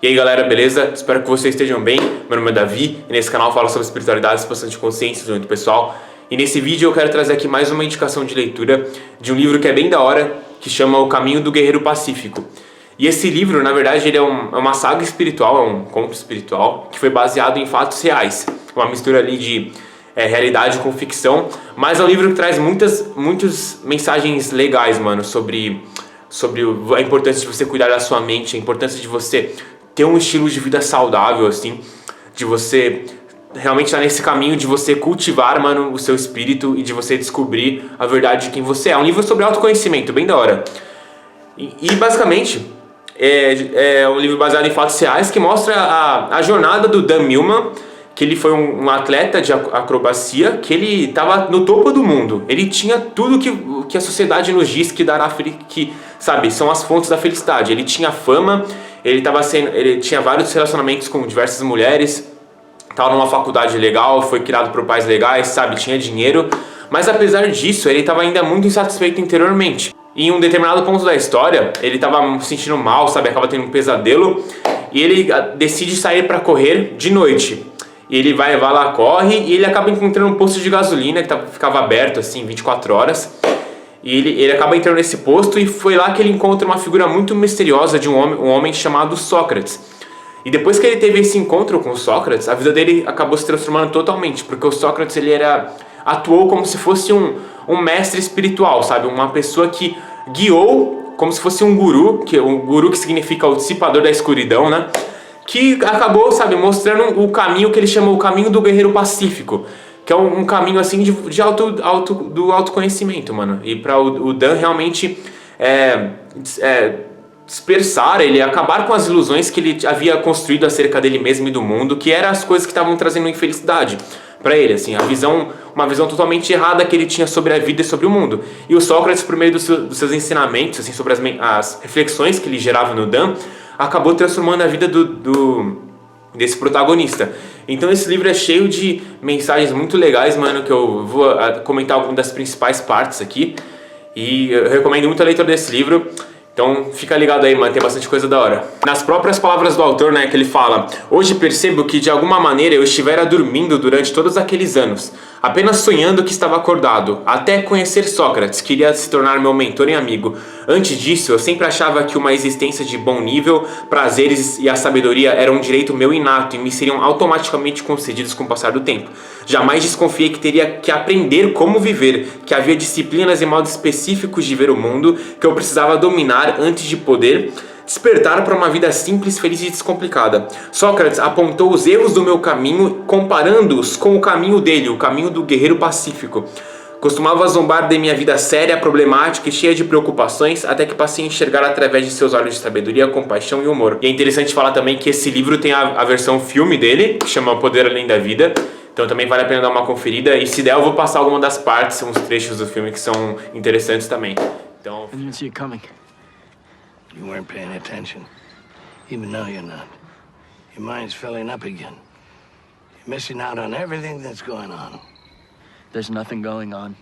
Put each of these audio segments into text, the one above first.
E aí galera, beleza? Espero que vocês estejam bem. Meu nome é Davi e nesse canal eu falo sobre espiritualidade, expansão de consciência, desenvolvimento pessoal. E nesse vídeo eu quero trazer aqui mais uma indicação de leitura de um livro que é bem da hora, que chama O Caminho do Guerreiro Pacífico. E esse livro, na verdade, ele é uma saga espiritual, é um conto espiritual, que foi baseado em fatos reais. Uma mistura ali de realidade com ficção, mas é um livro que traz muitas mensagens legais, mano, sobre a importância de você cuidar da sua mente, a importância de você ter um estilo de vida saudável, assim, de você realmente estar nesse caminho de você cultivar, mano, o seu espírito e de você descobrir a verdade de quem você é. É um livro sobre autoconhecimento, bem da hora. E basicamente é um livro baseado em fatos reais que mostra a jornada do Dan Millman, que ele foi um atleta de acrobacia, que ele estava no topo do mundo. Ele tinha tudo que a sociedade nos diz que dará, que, sabe, são as fontes da felicidade. Ele tinha fama, ele tinha vários relacionamentos com diversas mulheres, estava numa faculdade legal, foi criado por pais legais, sabe, tinha dinheiro. Mas apesar disso, ele estava ainda muito insatisfeito interiormente. E em um determinado ponto da história, ele estava se sentindo mal, sabe, acaba tendo um pesadelo, e ele decide sair para correr de noite. E ele vai lá, corre, e ele acaba encontrando um posto de gasolina que ficava aberto assim 24 horas. E ele acaba entrando nesse posto, e foi lá que ele encontra uma figura muito misteriosa de um homem chamado Sócrates. E depois que ele teve esse encontro com Sócrates, a vida dele acabou se transformando totalmente, porque o Sócrates atuou como se fosse um mestre espiritual, sabe? Uma pessoa que guiou como se fosse um guru que significa o dissipador da escuridão, né? Que acabou, sabe, mostrando o caminho que ele chama o caminho do guerreiro pacífico, que é um caminho assim do autoconhecimento, mano. E para o Dan realmente dispersar, ele acabar com as ilusões que ele havia construído acerca dele mesmo e do mundo, que eram as coisas que estavam trazendo infelicidade para ele, assim, uma visão totalmente errada que ele tinha sobre a vida e sobre o mundo. E o Sócrates, por meio dos seus ensinamentos, assim, sobre as reflexões que ele gerava no Dan, acabou transformando a vida desse protagonista. Então esse livro é cheio de mensagens muito legais, mano, que eu vou comentar algumas das principais partes aqui. E eu recomendo muito a leitura desse livro. Então fica ligado aí, mano, tem bastante coisa da hora. Nas próprias palavras do autor, né, que ele fala: hoje percebo que de alguma maneira eu estivera dormindo durante todos aqueles anos, apenas sonhando que estava acordado, até conhecer Sócrates, que iria se tornar meu mentor e amigo. Antes disso, eu sempre achava que uma existência de bom nível, prazeres e a sabedoria eram um direito meu inato e me seriam automaticamente concedidos com o passar do tempo. Jamais desconfiei que teria que aprender como viver, que havia disciplinas e modos específicos de ver o mundo que eu precisava dominar antes de poder despertar para uma vida simples, feliz e descomplicada. Sócrates apontou os erros do meu caminho, comparando-os com o caminho dele, o caminho do guerreiro pacífico. Costumava zombar de minha vida séria, problemática e cheia de preocupações, até que passei a enxergar através de seus olhos de sabedoria, compaixão e humor. E é interessante falar também que esse livro tem a versão filme dele, que chama O Poder Além da Vida. Então também vale a pena dar uma conferida. E se der, eu vou passar alguma das partes, uns trechos do filme que são interessantes também. Então... I didn't see it coming. You weren't paying attention. Even now you're not. Your mind's filling up again. You're missing out on everything that's going on. There's nothing going on.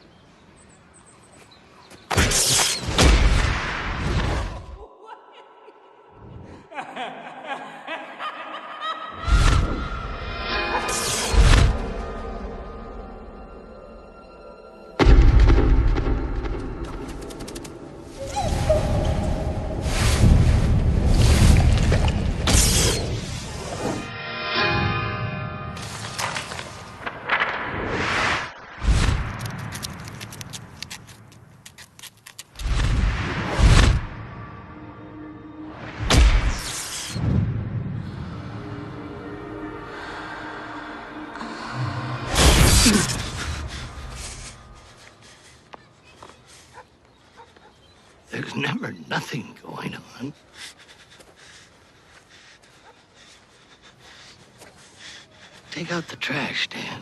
There's never nothing going on. Take out the trash, Dan.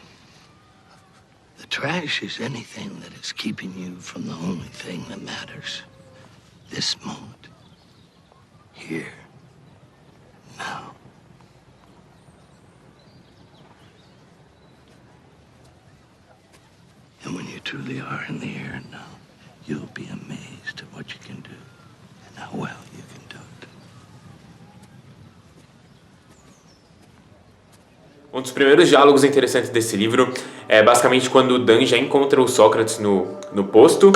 The trash is anything that is keeping you from the only thing that matters. This moment. Here. Now. And when you truly are in the here and now, you'll be amazed at what you can do and how well you can do it. Um dos primeiros diálogos interessantes desse livro é basicamente quando o Dan já encontra o Sócrates no posto.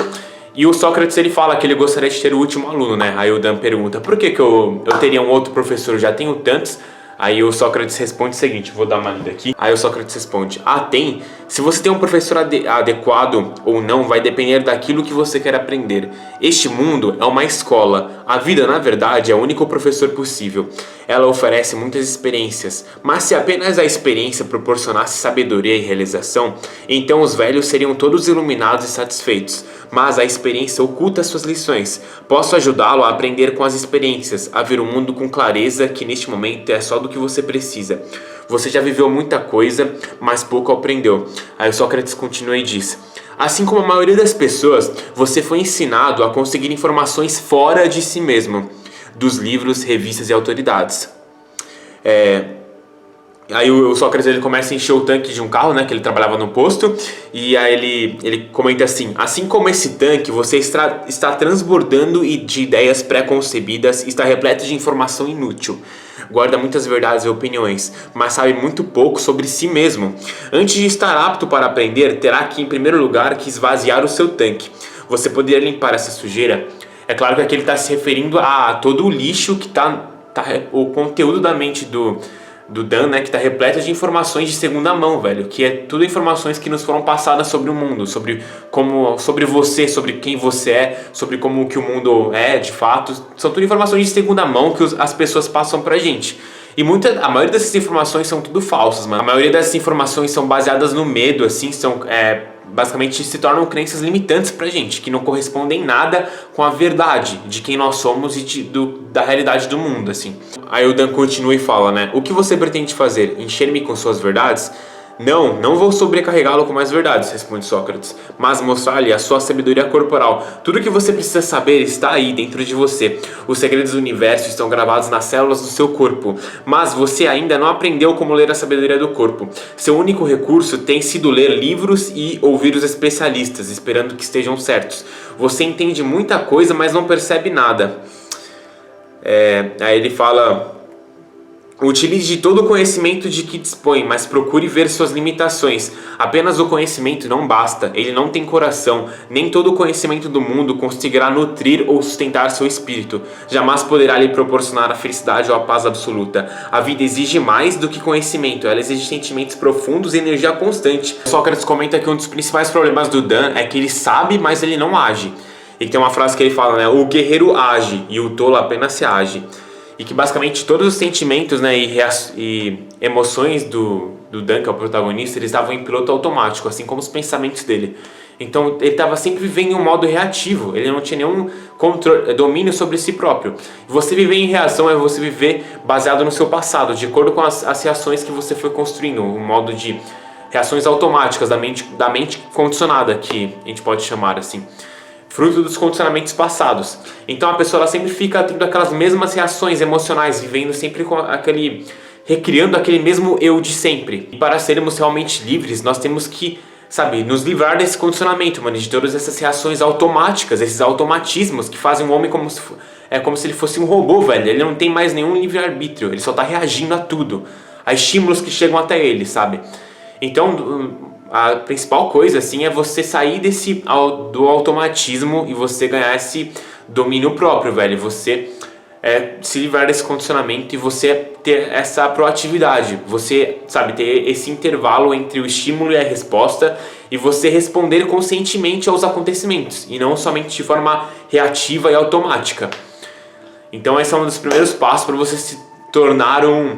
E o Sócrates, ele fala que ele gostaria de ter o último aluno, né? Aí o Dan pergunta, por que eu teria um outro professor? Eu já tenho tantos. Aí o Sócrates responde o seguinte, vou dar uma lida aqui. Aí o Sócrates responde, tem. Se você tem um professor adequado ou não, vai depender daquilo que você quer aprender. Este mundo é uma escola. A vida, na verdade, é o único professor possível. Ela oferece muitas experiências, mas se apenas a experiência proporcionasse sabedoria e realização, então os velhos seriam todos iluminados e satisfeitos. Mas a experiência oculta suas lições. Posso ajudá-lo a aprender com as experiências, a ver o mundo com clareza, que neste momento é só do que você precisa. Você já viveu muita coisa, mas pouco aprendeu. Aí o Sócrates continua e diz, assim como a maioria das pessoas, você foi ensinado a conseguir informações fora de si mesmo, dos livros, revistas e autoridades. Aí o Sócrates ele começa a encher o tanque de um carro, né, que ele trabalhava no posto, e aí ele comenta assim como esse tanque, você está transbordando de ideias pré-concebidas, está repleto de informação inútil. Guarda muitas verdades e opiniões, mas sabe muito pouco sobre si mesmo. Antes de estar apto para aprender, terá que, em primeiro lugar, que esvaziar o seu tanque. Você poderia limpar essa sujeira? É claro que aqui ele está se referindo a todo o lixo que tá o conteúdo da mente do Dan, né, que está repleto de informações de segunda mão, velho, que é tudo informações que nos foram passadas sobre o mundo, sobre você, sobre quem você é, sobre como que o mundo é, de fato, são tudo informações de segunda mão que as pessoas passam pra gente. E a maioria dessas informações são tudo falsas, mano. A maioria dessas informações são baseadas no medo, assim, basicamente se tornam crenças limitantes pra gente, que não correspondem em nada com a verdade de quem nós somos e da realidade do mundo, assim. Aí o Dan continua e fala, né? O que você pretende fazer? Encher-me com suas verdades? Não vou sobrecarregá-lo com mais verdades, responde Sócrates, mas mostrar-lhe a sua sabedoria corporal. Tudo o que você precisa saber está aí dentro de você. Os segredos do universo estão gravados nas células do seu corpo, mas você ainda não aprendeu como ler a sabedoria do corpo. Seu único recurso tem sido ler livros e ouvir os especialistas, esperando que estejam certos. Você entende muita coisa, mas não percebe nada. Aí ele fala... Utilize todo o conhecimento de que dispõe, mas procure ver suas limitações. Apenas o conhecimento não basta, ele não tem coração. Nem todo o conhecimento do mundo conseguirá nutrir ou sustentar seu espírito. Jamais poderá lhe proporcionar a felicidade ou a paz absoluta. A vida exige mais do que conhecimento, ela exige sentimentos profundos e energia constante. Sócrates comenta que um dos principais problemas do Dan é que ele sabe, mas ele não age. E tem uma frase que ele fala, né? O guerreiro age e o tolo apenas se age. E que basicamente todos os sentimentos, né, e emoções do Dan, que é o protagonista, eles estavam em piloto automático, assim como os pensamentos dele. Então ele estava sempre vivendo em um modo reativo, ele não tinha nenhum domínio sobre si próprio. Você viver em reação é você viver baseado no seu passado, de acordo com as reações que você foi construindo, um modo de reações automáticas da mente condicionada, que a gente pode chamar assim. Fruto dos condicionamentos passados. Então a pessoa ela sempre fica tendo aquelas mesmas reações emocionais, vivendo sempre com recriando aquele mesmo eu de sempre. E para sermos realmente livres, nós temos que, nos livrar desse condicionamento, mano, de todas essas reações automáticas, esses automatismos que fazem o homem como se ele fosse um robô, velho. Ele não tem mais nenhum livre-arbítrio, ele só tá reagindo a tudo, a estímulos que chegam até ele, sabe? Então, a principal coisa, assim, é você sair do automatismo e você ganhar esse domínio próprio, velho. Você se livrar desse condicionamento e você ter essa proatividade. Você, ter esse intervalo entre o estímulo e a resposta e você responder conscientemente aos acontecimentos e não somente de forma reativa e automática. Então esse é um dos primeiros passos para você se tornar um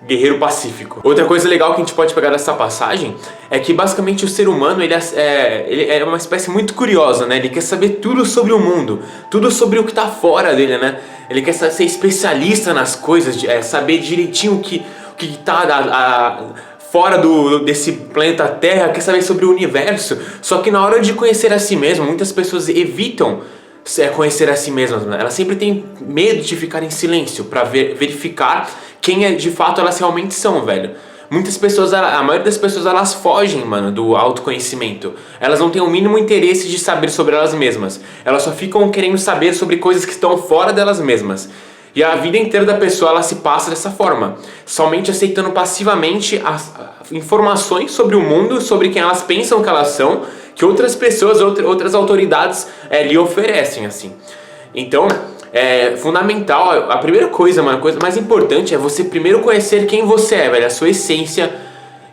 guerreiro pacífico. Outra coisa legal que a gente pode pegar dessa passagem é que basicamente o ser humano ele é uma espécie muito curiosa, né? Ele quer saber tudo sobre o mundo, tudo sobre o que está fora dele, né? Ele quer ser especialista nas coisas, saber direitinho o que está fora desse planeta Terra, quer saber sobre o universo. Só que na hora de conhecer a si mesmo, muitas pessoas evitam conhecer a si mesmas, né? Elas sempre têm medo de ficar em silêncio para verificar quem de fato elas realmente são, velho. Muitas pessoas, a maioria das pessoas, elas fogem, mano, do autoconhecimento. Elas não têm o mínimo interesse de saber sobre elas mesmas. Elas só ficam querendo saber sobre coisas que estão fora delas mesmas. E a vida inteira da pessoa, ela se passa dessa forma, somente aceitando passivamente as informações sobre o mundo, sobre quem elas pensam que elas são, que outras pessoas, outras autoridades lhe oferecem, assim. Então, é fundamental, a primeira coisa, mano, a coisa mais importante é você primeiro conhecer quem você é, velho, a sua essência.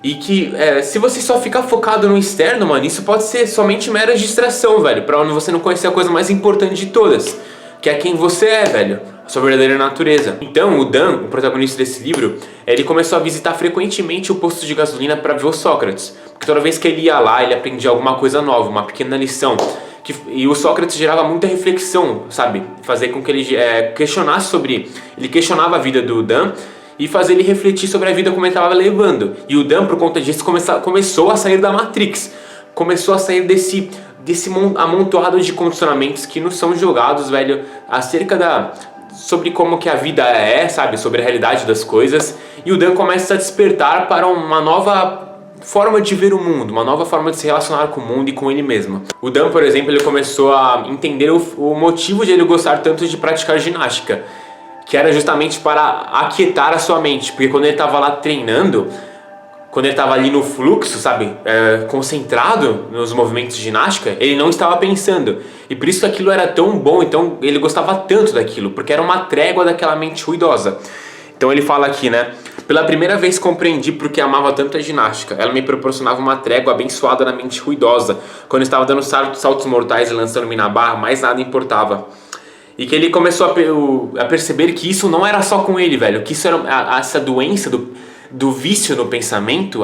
E que se você só ficar focado no externo, mano, isso pode ser somente mera distração, velho, pra onde você não conhecer a coisa mais importante de todas, que é quem você é, velho, a sua verdadeira natureza. Então o Dan, o protagonista desse livro, ele começou a visitar frequentemente o posto de gasolina para ver o Sócrates, porque toda vez que ele ia lá, ele aprendia alguma coisa nova, uma pequena lição. E o Sócrates gerava muita reflexão, sabe? Fazer com que ele questionasse sobre... Ele questionava a vida do Dan e fazer ele refletir sobre a vida como ele estava levando. E o Dan, por conta disso, começou a sair da Matrix. Começou a sair desse amontoado de condicionamentos que nos são jogados, velho, sobre como que a vida sabe? Sobre a realidade das coisas. E o Dan começa a despertar para uma nova forma de ver o mundo, uma nova forma de se relacionar com o mundo e com ele mesmo. O Dan, por exemplo, ele começou a entender o motivo de ele gostar tanto de praticar ginástica, que era justamente para aquietar a sua mente, porque quando ele estava lá treinando, quando ele estava ali no fluxo, sabe, concentrado nos movimentos de ginástica, ele não estava pensando, e por isso que aquilo era tão bom, então ele gostava tanto daquilo, porque era uma trégua daquela mente ruidosa. Então ele fala aqui, né? Pela primeira vez compreendi porque amava tanto a ginástica. Ela me proporcionava uma trégua abençoada na mente ruidosa. Quando eu estava dando saltos mortais e lançando-me na barra, mais nada importava. E que ele começou a perceber que isso não era só com ele, velho. Que isso era essa doença do vício no pensamento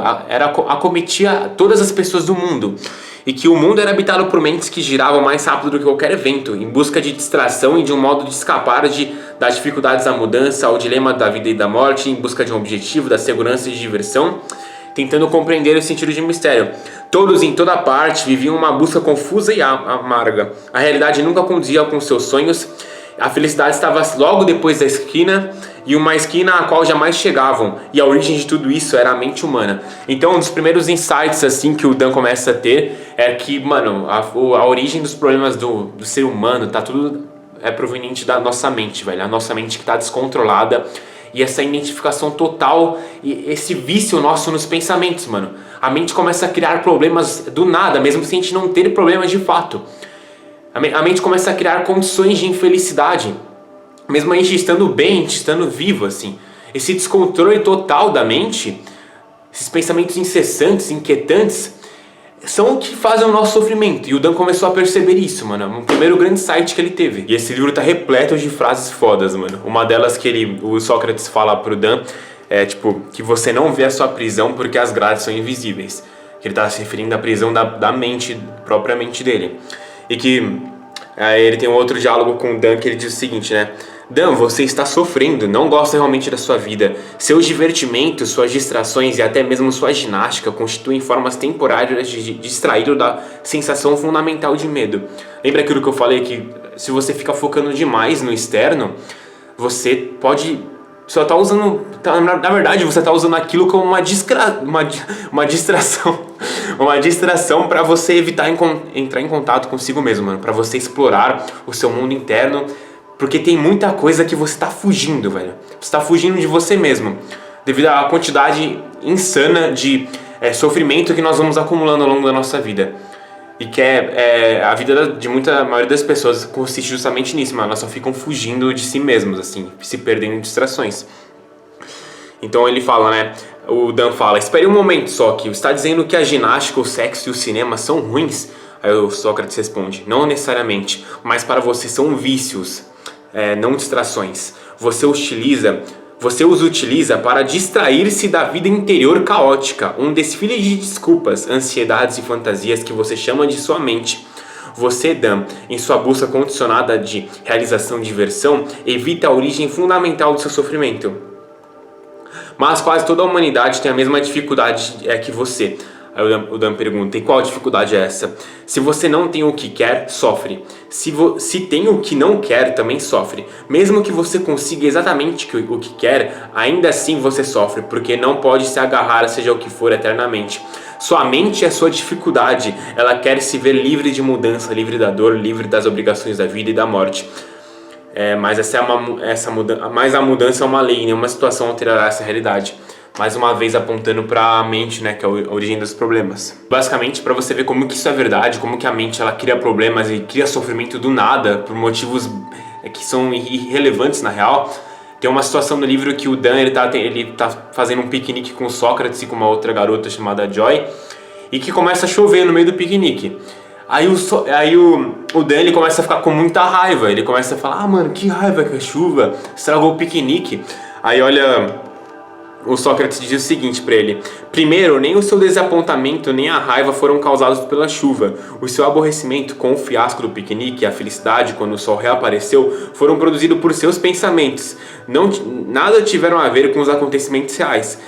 acometia todas as pessoas do mundo. E que o mundo era habitado por mentes que giravam mais rápido do que qualquer evento, em busca de distração e de um modo de escapar das dificuldades da mudança, ao dilema da vida e da morte, em busca de um objetivo, da segurança e de diversão, tentando compreender o sentido de mistério. Todos em toda parte viviam uma busca confusa e amarga. A realidade nunca conduzia com seus sonhos. A felicidade estava logo depois da esquina, e uma esquina a qual jamais chegavam, e a origem de tudo isso era a mente humana. Então um dos primeiros insights assim que o Dan começa a ter é que, mano, a origem dos problemas do ser humano tá tudo proveniente da nossa mente, velho. A nossa mente que tá descontrolada, e essa identificação total e esse vício nosso nos pensamentos, mano. A mente começa a criar problemas do nada, mesmo sem a gente não ter problemas de fato. A mente começa a criar condições de infelicidade, mesmo a gente estando bem, a gente estando vivo, assim. Esse descontrole total da mente, esses pensamentos incessantes, inquietantes, são o que fazem o nosso sofrimento. E o Dan começou a perceber isso, mano. Um primeiro grande insight que ele teve. E esse livro tá repleto de frases fodas, mano. Uma delas que o Sócrates fala pro Dan é, tipo, que você não vê a sua prisão porque as grades são invisíveis. Que ele tá se referindo à prisão da mente, propriamente dele. E que ele tem um outro diálogo com o Dan que ele diz o seguinte, né? Dan, você está sofrendo, não gosta realmente da sua vida. Seus divertimentos, suas distrações e até mesmo sua ginástica constituem formas temporárias de distraí-lo da sensação fundamental de medo. Lembra aquilo que eu falei, que se você fica focando demais no externo, você pode... só tá usando... na verdade, você está usando aquilo como uma distração. Uma distração para você evitar entrar em contato consigo mesmo, mano. Para você explorar o seu mundo interno. Porque tem muita coisa que você tá fugindo, velho. Você tá fugindo de você mesmo. Devido à quantidade insana de sofrimento que nós vamos acumulando ao longo da nossa vida. E que a vida de maioria das pessoas consiste justamente nisso, mano. Elas só ficam fugindo de si mesmos, assim. Se perdendo em distrações. Então ele fala, né? O Dan fala, espere um momento só, que está dizendo que a ginástica, o sexo e o cinema são ruins? Aí o Sócrates responde, não necessariamente, mas para você são vícios, não distrações. Você os utiliza para distrair-se da vida interior caótica, um desfile de desculpas, ansiedades e fantasias que você chama de sua mente. Você, Dan, em sua busca condicionada de realização e diversão, evita a origem fundamental do seu sofrimento. Mas quase toda a humanidade tem a mesma dificuldade que você. Aí o Dan pergunta, e qual dificuldade é essa? Se você não tem o que quer, sofre. Se tem o que não quer, também sofre. Mesmo que você consiga exatamente o que quer, ainda assim você sofre, porque não pode se agarrar, seja o que for, eternamente. Sua mente é sua dificuldade. Ela quer se ver livre de mudança, livre da dor, livre das obrigações da vida e da morte. Mas mas a mudança é uma lei, nenhuma situação alterará essa realidade. Mais uma vez apontando para a mente, né, que é a origem dos problemas. Basicamente, para você ver como que isso é verdade, como que a mente ela cria problemas e cria sofrimento do nada por motivos que são irrelevantes na real. Tem uma situação no livro que o Dan ele tá fazendo um piquenique com Sócrates e com uma outra garota chamada Joy, e que começa a chover no meio do piquenique. Aí o Dan ele começa a ficar com muita raiva, ele começa a falar: mano, que raiva que a chuva estragou o piquenique. Aí olha, o Sócrates diz o seguinte pra ele: primeiro, nem o seu desapontamento nem a raiva foram causados pela chuva. O seu aborrecimento com o fiasco do piquenique e a felicidade quando o sol reapareceu foram produzidos por seus pensamentos. Nada tiveram a ver com os acontecimentos reais.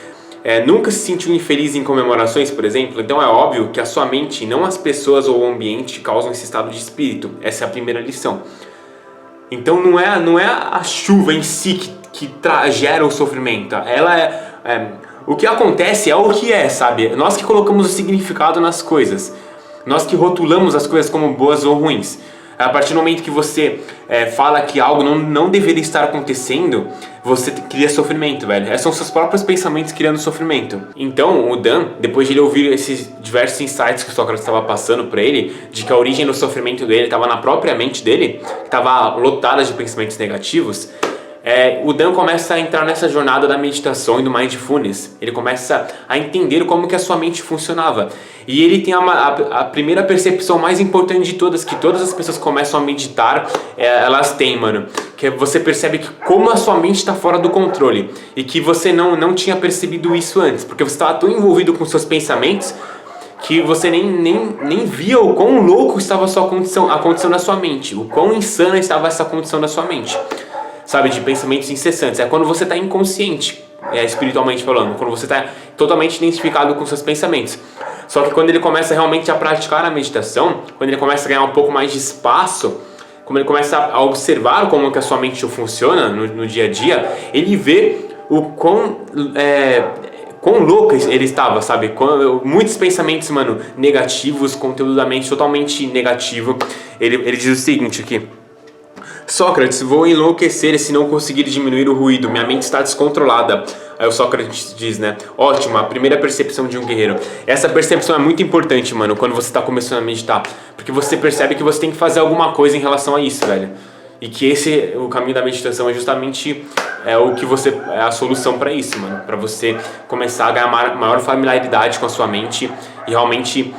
Nunca se sentiu infeliz em comemorações, por exemplo? Então é óbvio que a sua mente, não as pessoas ou o ambiente, causam esse estado de espírito. Essa é a primeira lição. Então não é a chuva em si que gera o sofrimento. O que acontece é o que é, sabe? Nós que colocamos o significado nas coisas. Nós que rotulamos as coisas como boas ou ruins. A partir do momento que você fala que algo não deveria estar acontecendo, você cria sofrimento, velho. São seus próprios pensamentos criando sofrimento. Então, o Dan, depois de ele ouvir esses diversos insights que o Sócrates estava passando para ele, de que a origem do sofrimento dele estava na própria mente dele, que estava lotada de pensamentos negativos, o Dan começa a entrar nessa jornada da meditação e do mindfulness. Ele começa a entender como que a sua mente funcionava. E ele tem a primeira percepção mais importante de todas, que todas as pessoas que começam a meditar, elas têm, mano. Que você percebe que como a sua mente está fora do controle. E que você não tinha percebido isso antes. Porque você estava tão envolvido com seus pensamentos que você nem via o quão louco estava a condição da sua mente. O quão insana estava essa condição da sua mente. Sabe, de pensamentos incessantes. É quando você está inconsciente, espiritualmente falando, quando você está totalmente identificado com seus pensamentos. Só que quando ele começa realmente a praticar a meditação, quando ele começa a ganhar um pouco mais de espaço, quando ele começa a observar como que a sua mente funciona no dia a dia, ele vê o quão louco ele estava, sabe? Muitos pensamentos, mano, negativos, conteúdo da mente totalmente negativo. Ele diz o seguinte aqui: Sócrates, vou enlouquecer se não conseguir diminuir o ruído, minha mente está descontrolada. Aí o Sócrates diz, né? Ótimo, a primeira percepção de um guerreiro. Essa percepção é muito importante, mano, quando você está começando a meditar. Porque você percebe que você tem que fazer alguma coisa em relação a isso, velho. E que o caminho da meditação é justamente a solução para isso, mano. Para você começar a ganhar maior familiaridade com a sua mente e realmente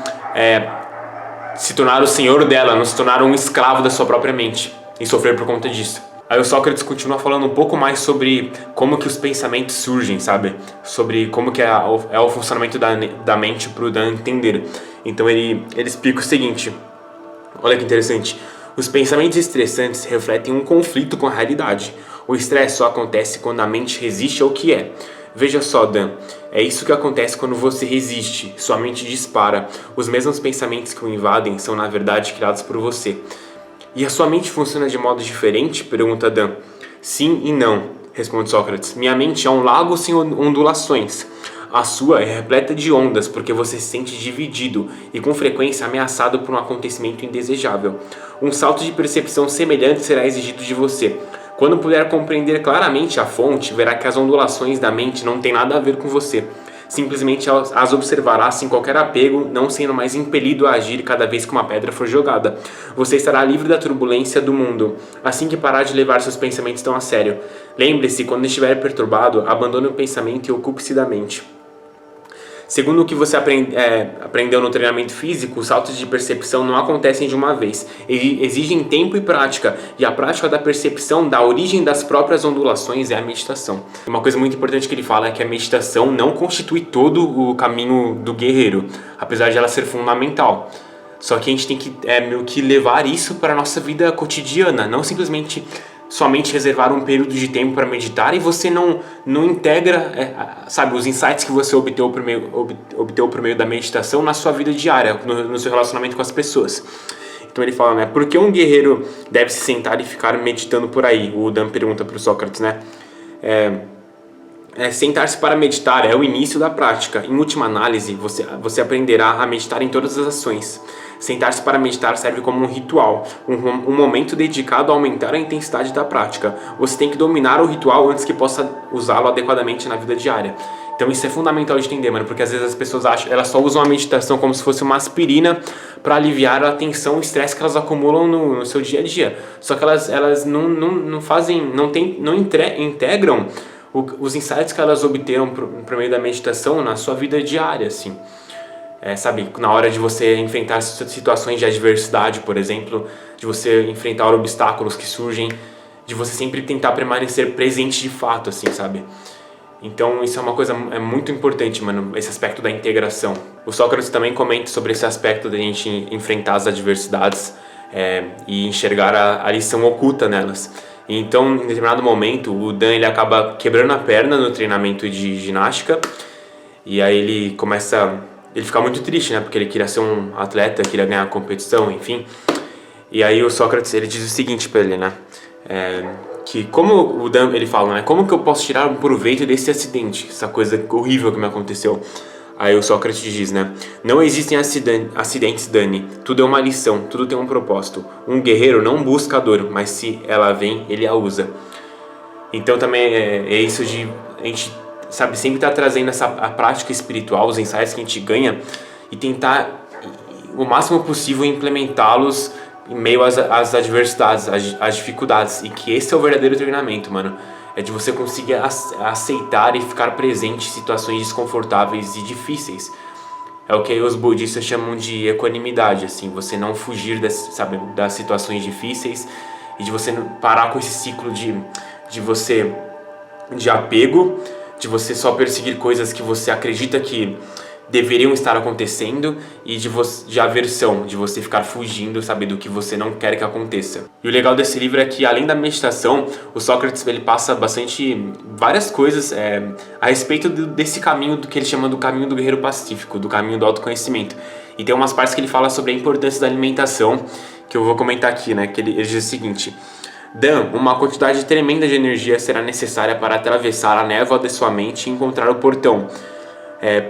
se tornar o senhor dela, não se tornar um escravo da sua própria mente e sofrer por conta disso. Aí o Sócrates continua falando um pouco mais sobre como que os pensamentos surgem, sabe? Sobre como que é o funcionamento da mente para o Dan entender. Então ele explica o seguinte: olha que interessante. Os pensamentos estressantes refletem um conflito com a realidade. O estresse só acontece quando a mente resiste ao que é. Veja só, Dan, é isso que acontece quando você resiste, sua mente dispara. Os mesmos pensamentos que o invadem são na verdade criados por você. E a sua mente funciona de modo diferente? Pergunta Dan. Sim e não, responde Sócrates. Minha mente é um lago sem ondulações. A sua é repleta de ondas porque você se sente dividido e com frequência ameaçado por um acontecimento indesejável. Um salto de percepção semelhante será exigido de você. Quando puder compreender claramente a fonte, verá que as ondulações da mente não têm nada a ver com você. Simplesmente as observará sem qualquer apego, não sendo mais impelido a agir cada vez que uma pedra for jogada. Você estará livre da turbulência do mundo, assim que parar de levar seus pensamentos tão a sério. Lembre-se, quando estiver perturbado, abandone o pensamento e ocupe-se da mente. Segundo o que você aprendeu no treinamento físico, os saltos de percepção não acontecem de uma vez. Exigem tempo e prática, e a prática da percepção da origem das próprias ondulações é a meditação. Uma coisa muito importante que ele fala é que a meditação não constitui todo o caminho do guerreiro, apesar de ela ser fundamental. Só que a gente tem que meio que levar isso para a nossa vida cotidiana, não simplesmente somente reservar um período de tempo para meditar e você não integra, sabe, os insights que você obteve por meio da meditação na sua vida diária, no seu relacionamento com as pessoas. Então ele fala, né, por que um guerreiro deve se sentar e ficar meditando por aí? O Dan pergunta para o Sócrates, né? sentar-se para meditar é o início da prática. Em última análise, você aprenderá a meditar em todas as ações. Sentar-se para meditar serve como um ritual, um momento dedicado a aumentar a intensidade da prática. Você tem que dominar o ritual antes que possa usá-lo adequadamente na vida diária. Então isso é fundamental de entender, mano, porque às vezes as pessoas acham, elas só usam a meditação como se fosse uma aspirina para aliviar a tensão e o estresse que elas acumulam no seu dia a dia. Só que elas não fazem, não integram os insights que elas obteram por meio da meditação na sua vida diária, assim. Sabe, na hora de você enfrentar situações de adversidade, por exemplo, de você enfrentar obstáculos que surgem, de você sempre tentar permanecer presente de fato, assim, sabe? Então isso é uma coisa muito importante, mano, esse aspecto da integração. O Sócrates também comenta sobre esse aspecto da gente enfrentar as adversidades e enxergar a lição oculta nelas. Então, em determinado momento, o Dan ele acaba quebrando a perna no treinamento de ginástica e aí ele fica muito triste, né, porque ele queria ser um atleta, queria ganhar a competição, enfim. E aí o Sócrates ele diz o seguinte para ele, né, que como o Dan ele fala, né, como que eu posso tirar um proveito desse acidente, essa coisa horrível que me aconteceu? Aí o Sócrates diz, né, não existem acidentes, Dani, tudo é uma lição, tudo tem um propósito. Um guerreiro não busca a dor, mas se ela vem, ele a usa. Então também é isso de a gente, sabe, sempre tá trazendo a prática espiritual, os insights que a gente ganha e tentar o máximo possível implementá-los em meio às adversidades, às dificuldades. E que esse é o verdadeiro treinamento, mano. É de você conseguir aceitar e ficar presente em situações desconfortáveis e difíceis. É o que os budistas chamam de equanimidade, assim. Você não fugir das situações difíceis e de você parar com esse ciclo de apego, de você só perseguir coisas que você acredita que deveriam estar acontecendo e de aversão, de você ficar fugindo, sabe, do que você não quer que aconteça. E o legal desse livro é que, além da meditação, o Sócrates ele passa várias coisas a respeito desse caminho do que ele chama do caminho do guerreiro pacífico, do caminho do autoconhecimento. E tem umas partes que ele fala sobre a importância da alimentação, que eu vou comentar aqui, né, que ele diz o seguinte: Dan, uma quantidade tremenda de energia será necessária para atravessar a névoa de sua mente e encontrar o portão.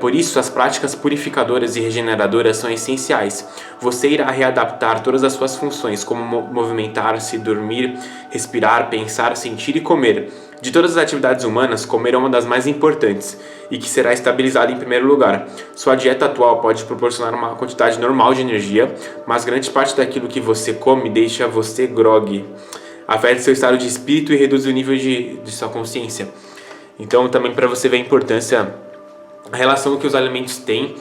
Por isso, as práticas purificadoras e regeneradoras são essenciais. Você irá readaptar todas as suas funções, como movimentar-se, dormir, respirar, pensar, sentir e comer. De todas as atividades humanas, comer é uma das mais importantes e que será estabilizada em primeiro lugar. Sua dieta atual pode proporcionar uma quantidade normal de energia, mas grande parte daquilo que você come deixa você grogue. Afeta seu estado de espírito e reduz o nível de sua consciência. Então, também para você ver a importância, a relação que os alimentos têm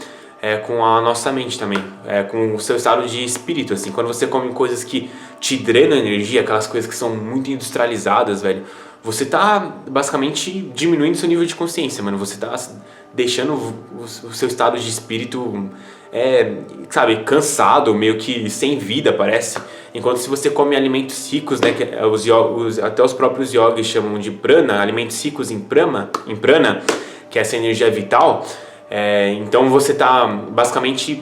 com a nossa mente também, com o seu estado de espírito, assim. Quando você come coisas que te drenam energia, aquelas coisas que são muito industrializadas, velho, você tá basicamente diminuindo seu nível de consciência, mano. Você tá deixando o seu estado de espírito, sabe, cansado, meio que sem vida, parece. Enquanto se você come alimentos ricos, né, que até os próprios yogis chamam de prana, alimentos ricos em prana, que é essa energia vital, então você está basicamente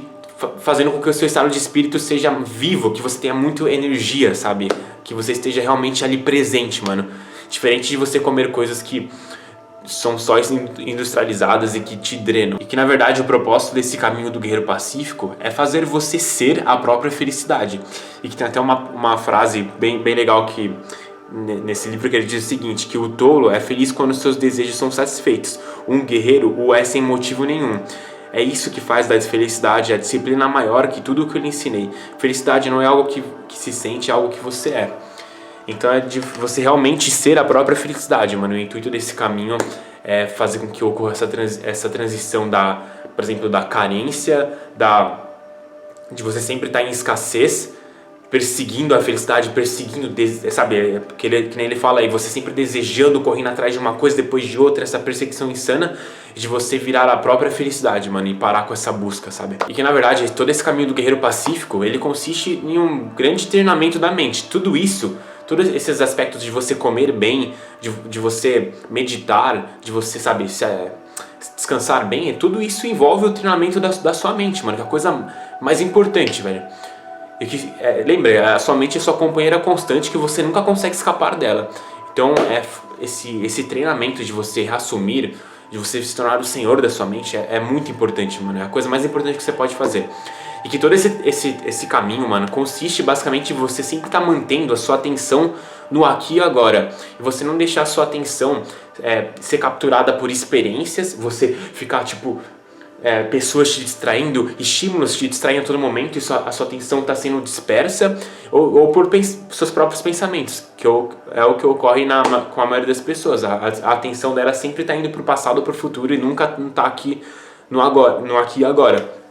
fazendo com que o seu estado de espírito seja vivo, que você tenha muita energia, sabe? Que você esteja realmente ali presente, mano. Diferente de você comer coisas que são só industrializadas e que te drenam. E que na verdade o propósito desse caminho do guerreiro pacífico é fazer você ser a própria felicidade. E que tem até uma frase bem legal que nesse livro que ele diz o seguinte, que o tolo é feliz quando seus desejos são satisfeitos. Um guerreiro o é sem motivo nenhum. É isso que faz da felicidade a disciplina maior que tudo o que eu lhe ensinei. Felicidade não é algo que se sente, é algo que você é. Então é de você realmente ser a própria felicidade, mano. O intuito desse caminho é fazer com que ocorra essa transição por exemplo, da carência, de você sempre estar em escassez, perseguindo a felicidade, sabe, que nem ele fala aí, você sempre desejando, correndo atrás de uma coisa depois de outra, essa perseguição insana, de você virar a própria felicidade, mano, e parar com essa busca, sabe? E que na verdade, todo esse caminho do guerreiro pacífico, ele consiste em um grande treinamento da mente. Tudo isso, todos esses aspectos de você comer bem, de você meditar, de você, sabe, descansar bem, tudo isso envolve o treinamento da sua mente, mano, que é a coisa mais importante, velho. E que, lembra, a sua mente é sua companheira constante, que você nunca consegue escapar dela. Então, esse treinamento de você assumir, de você se tornar o senhor da sua mente é muito importante, mano. É a coisa mais importante que você pode fazer. E que todo esse caminho, mano, consiste basicamente em você sempre estar mantendo a sua atenção no aqui e agora. E você não deixar a sua atenção ser capturada por experiências, você ficar, tipo, pessoas te distraindo, estímulos te distraindo a todo momento e a sua atenção está sendo dispersa, ou por seus próprios pensamentos, que é o que ocorre com a maioria das pessoas. A atenção dela sempre está indo para o passado ou para o futuro e nunca está aqui no aqui e agora.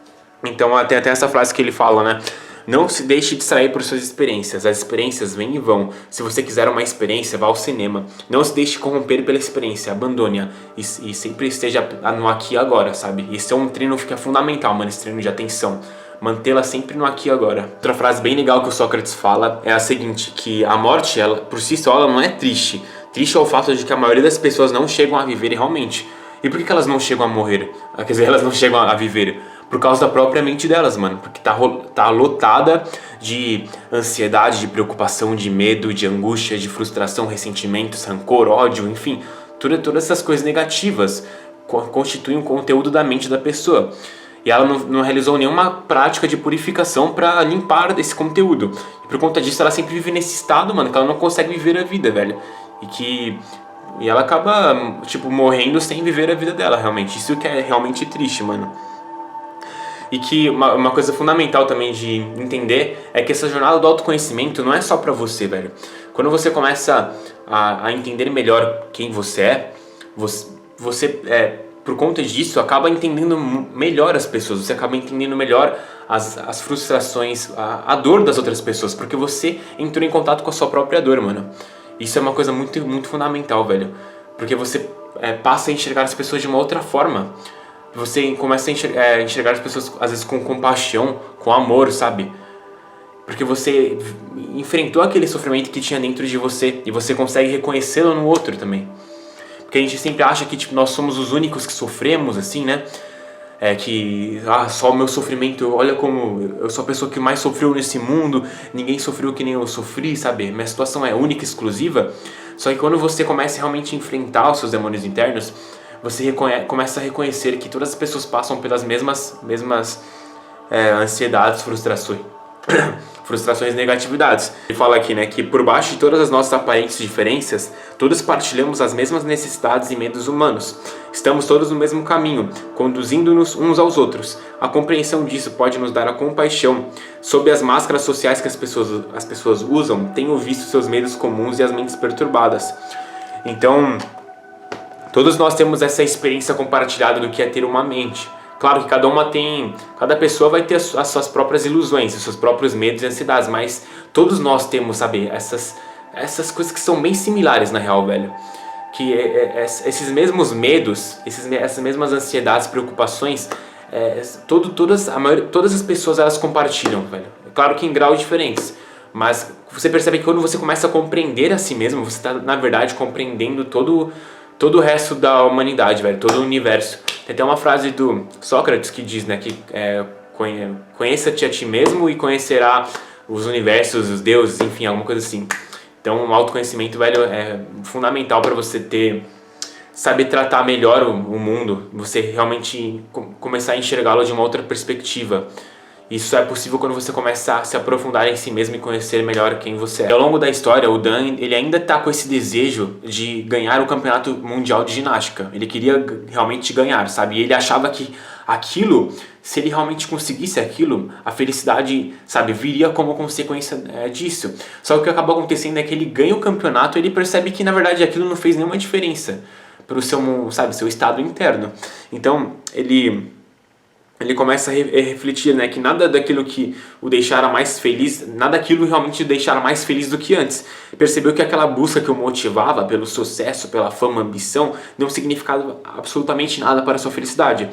Então tem até essa frase que ele fala, né? Não se deixe distrair por suas experiências. As experiências vêm e vão. Se você quiser uma experiência, vá ao cinema. Não se deixe corromper pela experiência. Abandone-a. E sempre esteja no aqui e agora, sabe? Esse é um treino que é fundamental, mano. Esse treino de atenção. Mantê-la sempre no aqui e agora. Outra frase bem legal que o Sócrates fala é a seguinte, que a morte, ela, por si só, ela não é triste. Triste é o fato de que a maioria das pessoas não chegam a viver realmente. E por que elas não chegam a morrer? Quer dizer, elas não chegam a viver? Por causa da própria mente delas, mano. Porque tá lotada de ansiedade, de preocupação, de medo, de angústia, de frustração, ressentimentos, rancor, ódio, enfim. Todas essas coisas negativas constituem um conteúdo da mente da pessoa. E ela não realizou nenhuma prática de purificação pra limpar desse conteúdo. E por conta disso, ela sempre vive nesse estado, mano, que ela não consegue viver a vida, velho. E ela acaba, tipo, morrendo sem viver a vida dela, realmente. Isso que é realmente triste, mano. E que uma coisa fundamental também de entender é que essa jornada do autoconhecimento não é só pra você, velho. Quando você começa a entender melhor quem você é, você por conta disso, acaba entendendo melhor as pessoas. Você acaba entendendo melhor as frustrações, a dor das outras pessoas. Porque você entrou em contato com a sua própria dor, mano. Isso é uma coisa muito, muito fundamental, velho. Porque você passa a enxergar as pessoas de uma outra forma. Você começa a enxergar as pessoas, às vezes, com compaixão, com amor, sabe? Porque você enfrentou aquele sofrimento que tinha dentro de você e você consegue reconhecê-lo no outro também. Porque a gente sempre acha que, tipo, nós somos os únicos que sofremos, assim, né? Só o meu sofrimento, olha como eu sou a pessoa que mais sofreu nesse mundo, ninguém sofreu que nem eu sofri, sabe? Minha situação é única, exclusiva. Só que quando você começa realmente a enfrentar os seus demônios internos, você começa a reconhecer que todas as pessoas passam pelas mesmas ansiedades, frustrações e negatividades. Ele fala aqui, né, que por baixo de todas as nossas aparentes diferenças, todos partilhamos as mesmas necessidades e medos humanos. Estamos todos no mesmo caminho, conduzindo-nos uns aos outros. A compreensão disso pode nos dar a compaixão. Sob as máscaras sociais que as pessoas usam, tenho visto seus medos comuns e as mentes perturbadas. Então, todos nós temos essa experiência compartilhada do que é ter uma mente. Claro que cada pessoa vai ter as suas próprias ilusões, os seus próprios medos e ansiedades, mas todos nós temos, sabe, essas coisas que são bem similares na real, velho. Que esses mesmos medos, essas mesmas ansiedades, preocupações, todas as pessoas elas compartilham, velho. Claro que em graus diferentes, mas você percebe que quando você começa a compreender a si mesmo, você está, na verdade, compreendendo todo o resto da humanidade, velho, todo o universo. Tem até uma frase do Sócrates que diz, né, que conheça-te a ti mesmo e conhecerá os universos, os deuses, enfim, alguma coisa assim. Então, o autoconhecimento, velho, é fundamental para você saber tratar melhor o mundo, você realmente começar a enxergá-lo de uma outra perspectiva. Isso é possível quando você começa a se aprofundar em si mesmo e conhecer melhor quem você é. Ao longo da história, o Dan, ele ainda tá com esse desejo de ganhar o campeonato mundial de ginástica. Ele queria realmente ganhar, sabe? E ele achava que aquilo, se ele realmente conseguisse aquilo, a felicidade, sabe, viria como consequência disso. Só que o que acabou acontecendo é que ele ganha o campeonato e ele percebe que, na verdade, aquilo não fez nenhuma diferença para o seu estado interno. Então, ele começa a refletir, né, que nada daquilo que o deixara mais feliz, nada daquilo realmente o deixara mais feliz do que antes. Percebeu que aquela busca que o motivava pelo sucesso, pela fama, ambição, não significava absolutamente nada para a sua felicidade.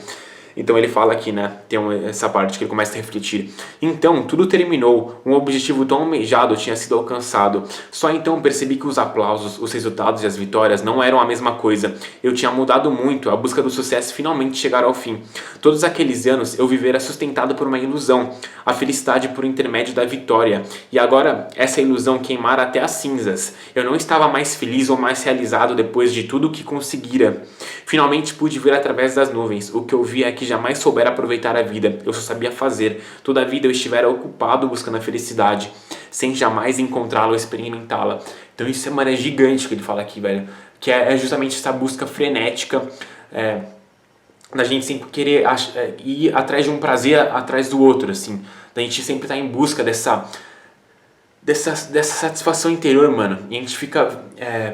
Então ele fala aqui, né, tem essa parte que ele começa a refletir. Então, tudo terminou, um objetivo tão almejado tinha sido alcançado. Só então percebi que os aplausos, os resultados e as vitórias não eram a mesma coisa. Eu tinha mudado muito, a busca do sucesso finalmente chegara ao fim. Todos aqueles anos eu vivera sustentado por uma ilusão, a felicidade por intermédio da vitória. E agora essa ilusão queimara até as cinzas. Eu não estava mais feliz ou mais realizado depois de tudo o que conseguira. Finalmente pude ver através das nuvens. O que eu via é que jamais soubera aproveitar a vida. Eu só sabia fazer. Toda a vida eu estivera ocupado buscando a felicidade, sem jamais encontrá-la ou experimentá-la. Então isso é, mano, é gigante que ele fala aqui, velho. Que é justamente essa busca frenética, da gente sempre querer ir atrás de um prazer atrás do outro, assim. Da gente sempre estar em busca dessa satisfação interior, mano. E a gente fica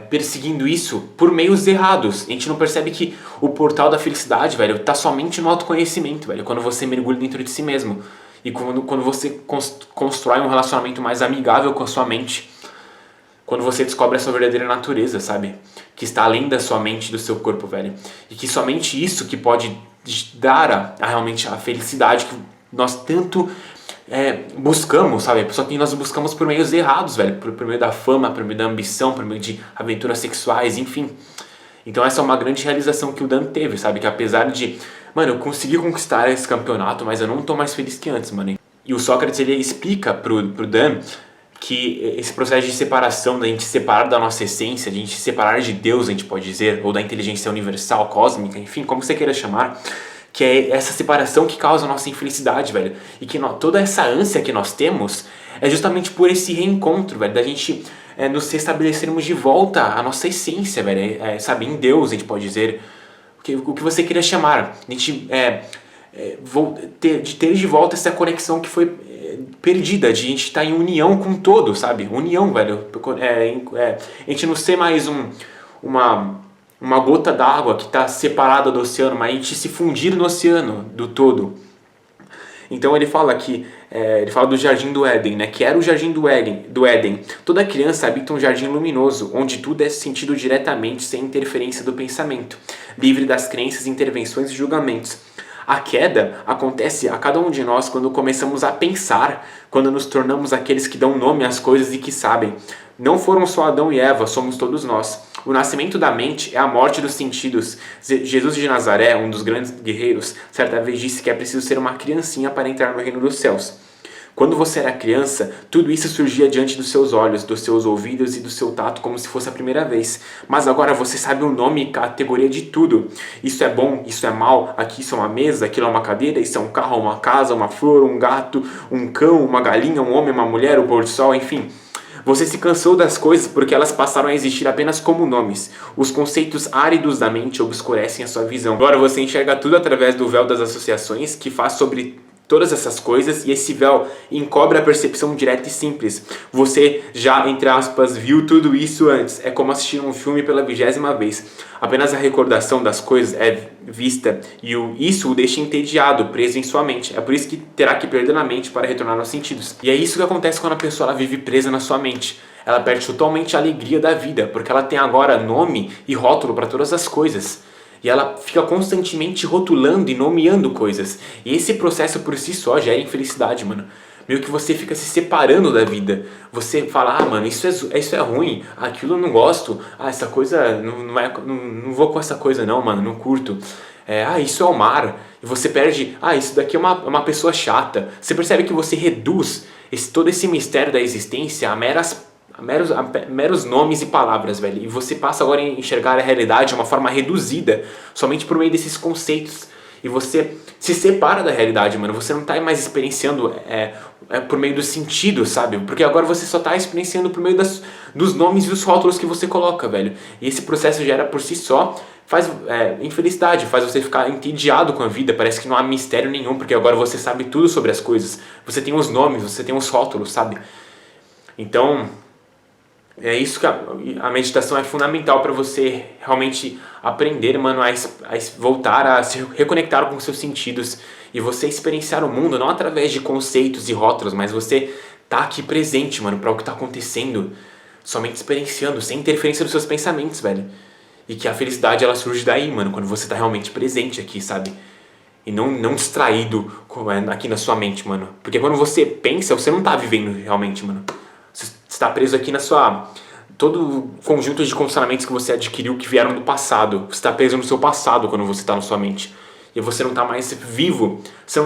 perseguindo isso por meios errados. A gente não percebe que o portal da felicidade, velho, tá somente no autoconhecimento, velho. Quando você mergulha dentro de si mesmo. E quando você constrói um relacionamento mais amigável com a sua mente. Quando você descobre a sua verdadeira natureza, sabe? Que está além da sua mente e do seu corpo, velho. E que somente isso que pode dar realmente a felicidade que nós tanto buscamos, sabe? Só que nós buscamos por meios errados, velho. Por meio da fama, por meio da ambição, por meio de aventuras sexuais, enfim. Então essa é uma grande realização que o Dan teve, sabe? Que apesar de, mano, eu consegui conquistar esse campeonato, mas eu não tô mais feliz que antes, mano. E o Sócrates, ele explica pro Dan que esse processo de separação, da gente separar da nossa essência, de a gente se separar de Deus, a gente pode dizer, ou da inteligência universal, cósmica, enfim, como você queira chamar, que é essa separação que causa a nossa infelicidade, velho. E que toda essa ânsia que nós temos é justamente por esse reencontro, velho, da gente nos restabelecermos de volta à nossa essência, velho, sabe, em Deus, a gente pode dizer, o que você queira chamar, a gente de ter de volta essa conexão que foi perdida, de a gente estar em união com todo, sabe? União, velho. A gente não ser mais uma gota d'água que está separada do oceano, mas a gente se fundir no oceano do todo. Então ele fala aqui, ele fala do Jardim do Éden, né? Que era o Jardim do Éden. Toda criança habita um jardim luminoso, onde tudo é sentido diretamente, sem interferência do pensamento, livre das crenças, intervenções e julgamentos. A queda acontece a cada um de nós quando começamos a pensar, quando nos tornamos aqueles que dão nome às coisas e que sabem. Não foram só Adão e Eva, somos todos nós. O nascimento da mente é a morte dos sentidos. Jesus de Nazaré, um dos grandes guerreiros, certa vez disse que é preciso ser uma criancinha para entrar no reino dos céus. Quando você era criança, tudo isso surgia diante dos seus olhos, dos seus ouvidos e do seu tato como se fosse a primeira vez. Mas agora você sabe o nome e categoria de tudo. Isso é bom, isso é mal, aqui isso é uma mesa, aquilo é uma cadeira, isso é um carro, uma casa, uma flor, um gato, um cão, uma galinha, um homem, uma mulher, o pôr do sol, enfim. Você se cansou das coisas porque elas passaram a existir apenas como nomes. Os conceitos áridos da mente obscurecem a sua visão. Agora você enxerga tudo através do véu das associações que faz sobre todas essas coisas, e esse véu encobre a percepção direta e simples. Você já, entre aspas, viu tudo isso antes. É como assistir um filme pela 20ª vez. Apenas a recordação das coisas é vista e isso o deixa entediado, preso em sua mente. É por isso que terá que perder a mente para retornar aos sentidos. E é isso que acontece quando a pessoa ela vive presa na sua mente. Ela perde totalmente a alegria da vida, porque ela tem agora nome e rótulo para todas as coisas. E ela fica constantemente rotulando e nomeando coisas. E esse processo por si só gera infelicidade, mano. Meio que você fica se separando da vida. Você fala, mano, isso é ruim, aquilo eu não gosto, essa coisa, não vou com essa coisa não, mano, não curto. Isso é o mar. E você perde, isso daqui é uma pessoa chata. Você percebe que você reduz todo esse mistério da existência a meros nomes e palavras, velho. E você passa agora a enxergar a realidade de uma forma reduzida, somente por meio desses conceitos. E você se separa da realidade, mano. Você não tá mais experienciando por meio dos sentidos, sabe? Porque agora você só tá experienciando por meio dos nomes e dos rótulos que você coloca, velho. E esse processo gera por si só, faz infelicidade, faz você ficar entediado com a vida. Parece que não há mistério nenhum, porque agora você sabe tudo sobre as coisas. Você tem os nomes, você tem os rótulos, sabe? Então, é isso que a meditação é fundamental para você realmente aprender, mano, a voltar a se reconectar com seus sentidos e você experienciar o mundo não através de conceitos e rótulos, mas você tá aqui presente, mano, para o que tá acontecendo, somente experienciando, sem interferência dos seus pensamentos, velho. E que a felicidade ela surge daí, mano, quando você tá realmente presente aqui, sabe? e não distraído aqui na sua mente, mano. Porque quando você pensa, você não tá vivendo realmente, mano. Você está preso aqui na sua... todo o conjunto de condicionamentos que você adquiriu que vieram do passado. Você está preso no seu passado quando você está na sua mente. E você não tá mais vivo, você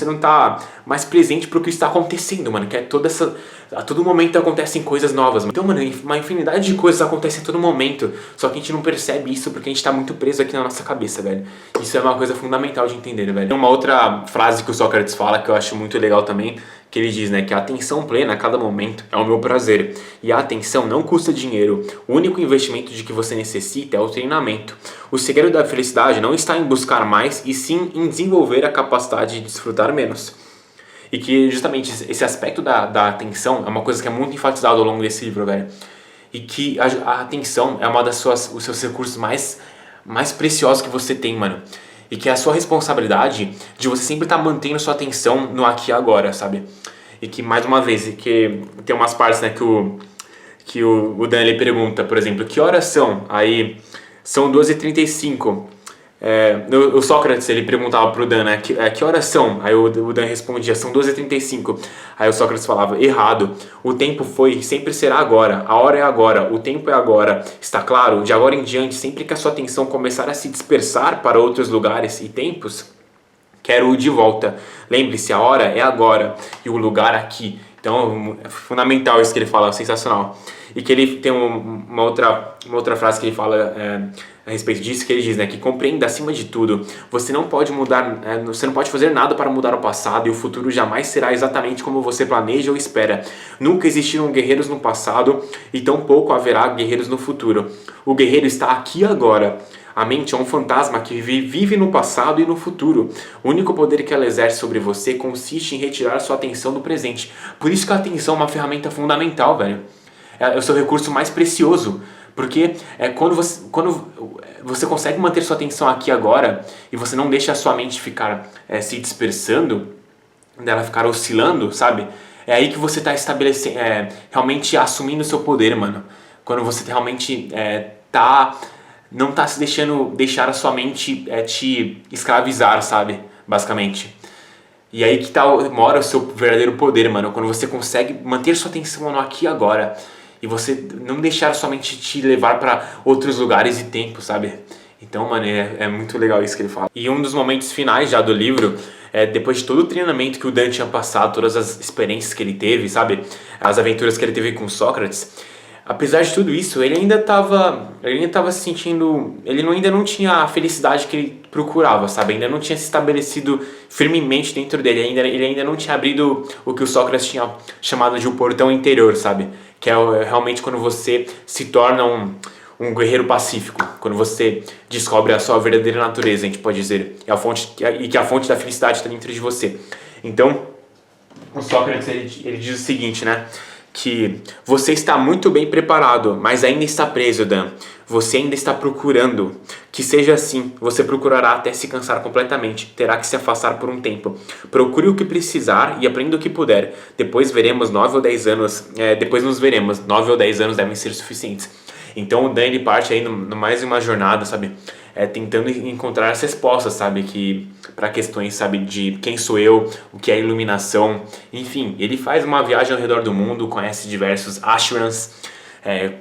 não tá mais presente pro que está acontecendo, mano. Que é a todo momento acontecem coisas novas. Então, mano, uma infinidade de coisas acontecem a todo momento. Só que a gente não percebe isso porque a gente tá muito preso aqui na nossa cabeça, velho. Isso é uma coisa fundamental de entender, velho. Tem uma outra frase que o Sócrates fala que eu acho muito legal também, que ele diz, né, que a atenção plena a cada momento é o meu prazer. E a atenção não custa dinheiro. O único investimento de que você necessita é o treinamento. O segredo da felicidade não está em buscar mais, e sim em desenvolver a capacidade de desfrutar menos. E que justamente esse aspecto da atenção é uma coisa que é muito enfatizado ao longo desse livro, velho. E que a atenção é uma os seus recursos mais preciosos que você tem, mano. E que é a sua responsabilidade de você sempre estar mantendo sua atenção no aqui e agora, sabe? E que, mais uma vez, que tem umas partes, né, que o Dan, ele pergunta, por exemplo, que horas são? Aí, são 2h35. O Sócrates, ele perguntava pro Dan, né, que horas são? Aí o Dan respondia, são 2h35. Aí o Sócrates falava, errado, o tempo foi, sempre será agora, a hora é agora, o tempo é agora, está claro? De agora em diante, sempre que a sua atenção começar a se dispersar para outros lugares e tempos, quero-o de volta. Lembre-se, a hora é agora e o lugar aqui. Então, é fundamental isso que ele fala, sensacional. E que ele tem uma outra frase que ele fala a respeito disso, que ele diz, né, que compreenda acima de tudo, você não pode mudar, você não pode fazer nada para mudar o passado, e o futuro jamais será exatamente como você planeja ou espera. Nunca existiram guerreiros no passado e tampouco haverá guerreiros no futuro. O guerreiro está aqui agora. A mente é um fantasma que vive no passado e no futuro. O único poder que ela exerce sobre você consiste em retirar sua atenção do presente. Por isso que a atenção é uma ferramenta fundamental, velho. É o seu recurso mais precioso. Porque quando você consegue manter sua atenção aqui agora e você não deixa a sua mente ficar se dispersando, dela ficar oscilando, sabe? É aí que você está estabelecendo, realmente assumindo o seu poder, mano. Quando você realmente não tá se deixar a sua mente te escravizar, sabe? Basicamente. E aí que mora o seu verdadeiro poder, mano. Quando você consegue manter sua atenção no aqui e agora. E você não deixar a sua mente te levar para outros lugares e tempos, sabe? Então, mano, é muito legal isso que ele fala. E um dos momentos finais já do livro, depois de todo o treinamento que o Dan tinha passado, todas as experiências que ele teve, sabe? As aventuras que ele teve com Sócrates. Apesar de tudo isso, ele ainda estava se sentindo... Ele ainda não tinha a felicidade que ele procurava, sabe? Ainda não tinha se estabelecido firmemente dentro dele. Ele ainda não tinha abrido o que o Sócrates tinha chamado de o portão interior, sabe? Que é realmente quando você se torna um guerreiro pacífico. Quando você descobre a sua verdadeira natureza, a gente pode dizer. E que a fonte da felicidade está dentro de você. Então, o Sócrates, ele diz o seguinte, né? Que você está muito bem preparado, mas ainda está preso, Dan. Você ainda está procurando. Que seja assim, você procurará até se cansar completamente. Terá que se afastar por um tempo. Procure o que precisar e aprenda o que puder. Depois veremos 9 ou 10 anos. Depois nos veremos. 9 ou 10 anos devem ser suficientes. Então o Dan, ele parte aí no mais uma jornada, sabe? Tentando encontrar as respostas, sabe? Para questões, sabe? De quem sou eu, o que é iluminação. Enfim, ele faz uma viagem ao redor do mundo, conhece diversos ashrams,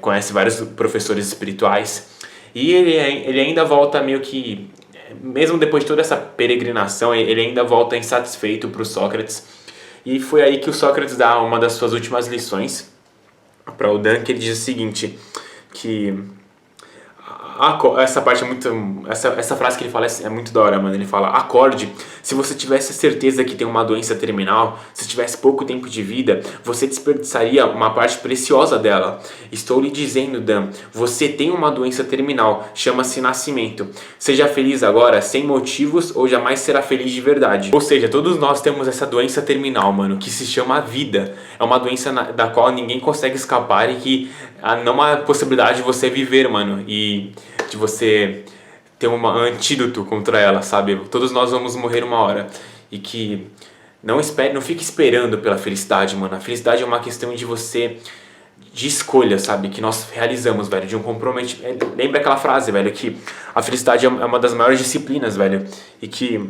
conhece vários professores espirituais. E ele ainda volta meio que... Mesmo depois de toda essa peregrinação, ele ainda volta insatisfeito para o Sócrates. E foi aí que o Sócrates dá uma das suas últimas lições para o Dan, que ele diz o seguinte, que... Essa parte é muito... Essa frase que ele fala é muito da hora, mano. Ele fala, acorde, se você tivesse certeza que tem uma doença terminal, se tivesse pouco tempo de vida, você desperdiçaria uma parte preciosa dela. Estou lhe dizendo, Dan, você tem uma doença terminal, chama-se nascimento. Seja feliz agora, sem motivos, ou jamais será feliz de verdade. Ou seja, todos nós temos essa doença terminal, mano, que se chama vida. É uma doença da qual ninguém consegue escapar e que não há possibilidade de você viver, mano. E de você ter um antídoto contra ela, sabe? Todos nós vamos morrer uma hora. E que não fique esperando pela felicidade, mano. A felicidade é uma questão de escolha, sabe? Que nós realizamos, velho, de um comprometimento. Lembra aquela frase, velho, que a felicidade é uma das maiores disciplinas, velho. E que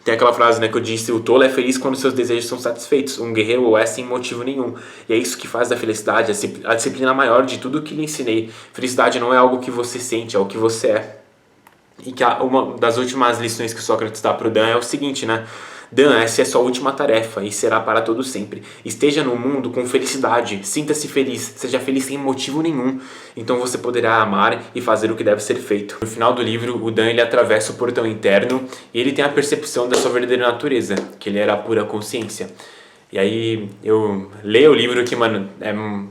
Tem aquela frase, né, que eu disse: o tolo é feliz quando seus desejos são satisfeitos. Um guerreiro o é sem motivo nenhum. E é isso que faz da felicidade a disciplina maior de tudo que lhe ensinei. Felicidade não é algo que você sente, é o que você é. E que uma das últimas lições que Sócrates dá para o Dan é o seguinte, né? Dan, essa é sua última tarefa e será para todo sempre. Esteja no mundo com felicidade, sinta-se feliz, seja feliz sem motivo nenhum. Então você poderá amar e fazer o que deve ser feito. No final do livro, o Dan ele atravessa o portão interno e ele tem a percepção da sua verdadeira natureza, que ele era a pura consciência. E aí eu leio o livro que, mano,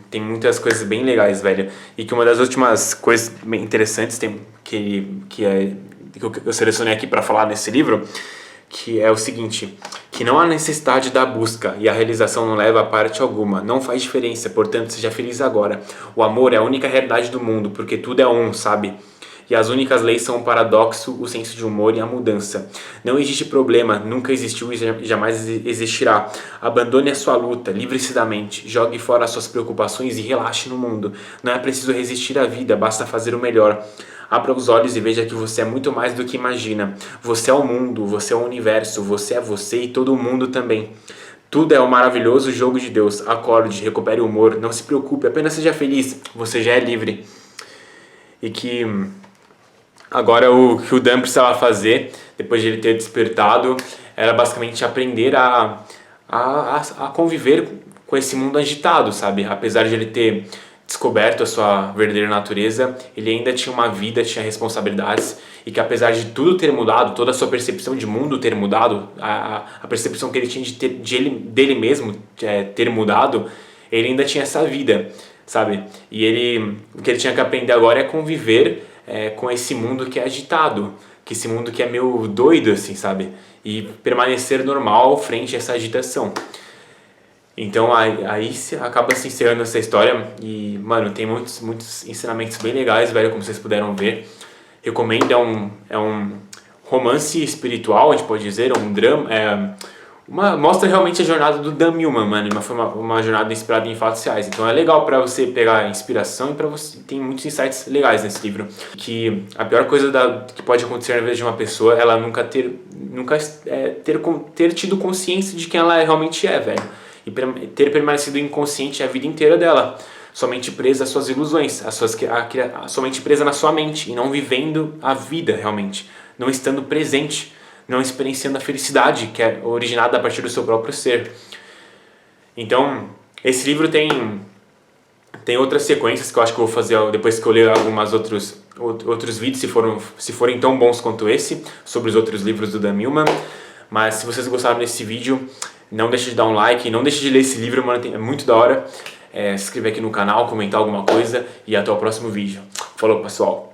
tem muitas coisas bem legais, velho. E que uma das últimas coisas bem interessantes que eu selecionei aqui para falar nesse livro, que é o seguinte: que não há necessidade da busca e a realização não leva a parte alguma, não faz diferença, portanto seja feliz agora. O amor é a única realidade do mundo, porque tudo é um, sabe? E as únicas leis são o paradoxo, o senso de humor e a mudança. Não existe problema, nunca existiu e jamais existirá. Abandone a sua luta, livre-se da mente, jogue fora as suas preocupações e relaxe no mundo. Não é preciso resistir à vida, basta fazer o melhor. Abra os olhos e veja que você é muito mais do que imagina. Você é o mundo, você é o universo, você e todo o mundo também. Tudo é um maravilhoso jogo de Deus. Acorde, recupere o humor, não se preocupe, apenas seja feliz, você já é livre. E que agora o que o Dan precisava fazer, depois de ele ter despertado, era basicamente aprender a conviver com esse mundo agitado, sabe? Apesar de ele ter descoberto a sua verdadeira natureza, ele ainda tinha uma vida, tinha responsabilidades, e que apesar de tudo ter mudado, toda a sua percepção de mundo ter mudado, a percepção que ele tinha dele mesmo ter mudado, ele ainda tinha essa vida, sabe? E o que ele tinha que aprender agora é conviver com esse mundo que é agitado, que esse mundo que é meio doido, assim, sabe? E permanecer normal frente a essa agitação. Então aí acaba se encerrando essa história e, mano, tem muitos ensinamentos bem legais, velho, como vocês puderam ver. Recomendo, é um romance espiritual, a gente pode dizer, um drama, mostra realmente a jornada do Dan Millman, mano, foi uma jornada inspirada em fatos reais. Então é legal pra você pegar inspiração e pra você, tem muitos insights legais nesse livro. Que a pior coisa que pode acontecer na vida de uma pessoa, ela nunca ter tido consciência de quem ela realmente é, velho. E ter permanecido inconsciente a vida inteira dela, somente presa às suas ilusões, somente presa na sua mente e não vivendo a vida realmente, não estando presente, não experienciando a felicidade que é originada a partir do seu próprio ser. Então, esse livro tem outras sequências que eu acho que eu vou fazer depois que eu ler alguns outros vídeos, se forem tão bons quanto esse, sobre os outros livros do Dan Millman. Mas se vocês gostaram desse vídeo, não deixe de dar um like, não deixe de ler esse livro, mano, é muito da hora. Se inscrever aqui no canal, comentar alguma coisa e até o próximo vídeo. Falou, pessoal!